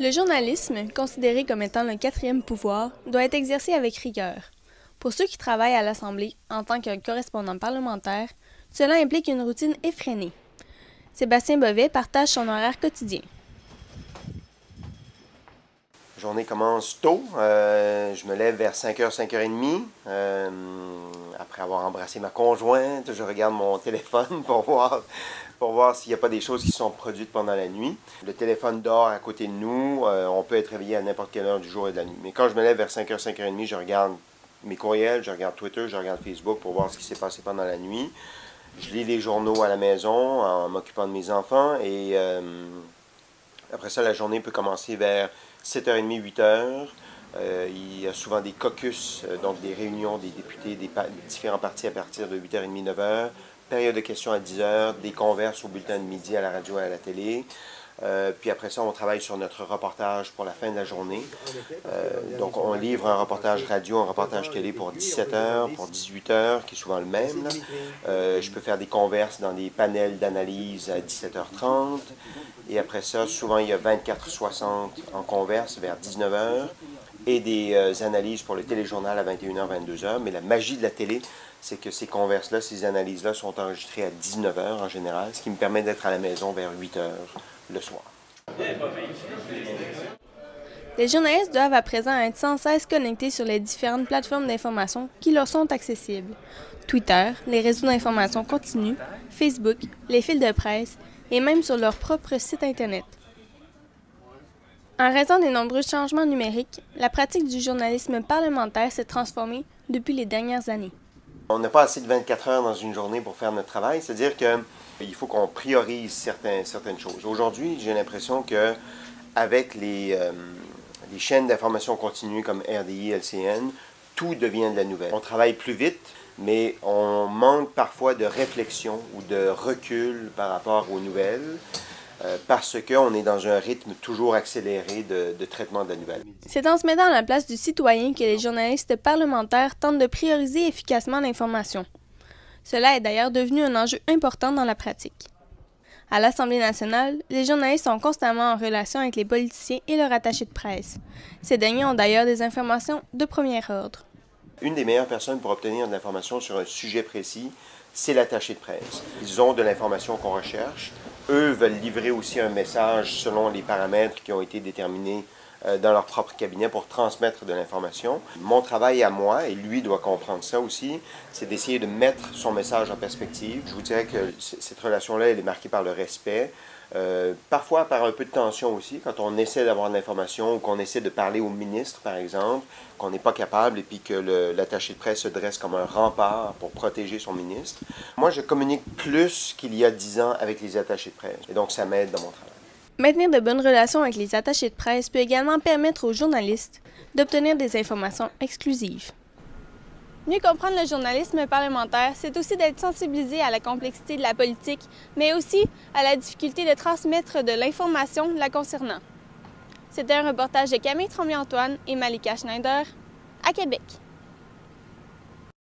Le journalisme, considéré comme étant le quatrième pouvoir, doit être exercé avec rigueur. Pour ceux qui travaillent à l'Assemblée en tant que correspondant parlementaire, cela implique une routine effrénée. Sébastien Bovet partage son horaire quotidien. La journée commence tôt. Je me lève vers 5h, 5h30. Après avoir embrassé ma conjointe, je regarde mon téléphone pour voir s'il n'y a pas des choses qui sont produites pendant la nuit. Le téléphone dort à côté de nous. On peut être réveillé à n'importe quelle heure du jour et de la nuit. Mais quand je me lève vers 5h, 5h30, je regarde mes courriels, je regarde Twitter, je regarde Facebook pour voir ce qui s'est passé pendant la nuit. Je lis les journaux à la maison en m'occupant de mes enfants et après ça, la journée peut commencer vers 7h30, 8h. Il y a souvent des caucus, donc des réunions des députés des différents partis à partir de 8h30, 9h. Période de questions à 10h, des converses au bulletin de midi à la radio et à la télé. Puis après ça, on travaille sur notre reportage pour la fin de la journée. Donc, on livre un reportage radio, un reportage télé pour 17h, pour 18h, qui est souvent le même. Je peux faire des converses dans des panels d'analyse à 17h30. Et après ça, souvent, il y a 24-60 en converse vers 19h et des analyses pour le téléjournal à 21h, 22h. Mais la magie de la télé, c'est que ces converses-là, ces analyses-là sont enregistrées à 19h en général, ce qui me permet d'être à la maison vers 8h le soir. Les journalistes doivent à présent être sans cesse connectés sur les différentes plateformes d'information qui leur sont accessibles. Twitter, les réseaux d'information continue, Facebook, les fils de presse et même sur leur propre site Internet. En raison des nombreux changements numériques, la pratique du journalisme parlementaire s'est transformée depuis les dernières années. On n'a pas assez de 24 heures dans une journée pour faire notre travail, c'est-à-dire qu'il faut qu'on priorise certaines choses. Aujourd'hui, j'ai l'impression qu'avec les chaînes d'information continue comme RDI, LCN, tout devient de la nouvelle. On travaille plus vite, mais on manque parfois de réflexion ou de recul par rapport aux nouvelles. Parce qu'on est dans un rythme toujours accéléré de traitement de la nouvelle. C'est en se mettant à la place du citoyen que les journalistes parlementaires tentent de prioriser efficacement l'information. Cela est d'ailleurs devenu un enjeu important dans la pratique. À l'Assemblée nationale, les journalistes sont constamment en relation avec les politiciens et leurs attachés de presse. Ces derniers ont d'ailleurs des informations de premier ordre. Une des meilleures personnes pour obtenir de l'information sur un sujet précis, c'est l'attaché de presse. Ils ont de l'information qu'on recherche. Eux veulent livrer aussi un message selon les paramètres qui ont été déterminés dans leur propre cabinet pour transmettre de l'information. Mon travail à moi, et lui doit comprendre ça aussi, c'est d'essayer de mettre son message en perspective. Je vous dirais que cette relation-là, elle est marquée par le respect, parfois par un peu de tension aussi, quand on essaie d'avoir de l'information ou qu'on essaie de parler au ministre, par exemple, qu'on n'est pas capable et puis que l'attaché de presse se dresse comme un rempart pour protéger son ministre. Moi, je communique plus qu'il y a 10 ans avec les attachés de presse, et donc ça m'aide dans mon travail. Maintenir de bonnes relations avec les attachés de presse peut également permettre aux journalistes d'obtenir des informations exclusives. Mieux comprendre le journalisme parlementaire, c'est aussi d'être sensibilisé à la complexité de la politique, mais aussi à la difficulté de transmettre de l'information la concernant. C'était un reportage de Camille Tremblay-Antoine et Malika Schneider à Québec.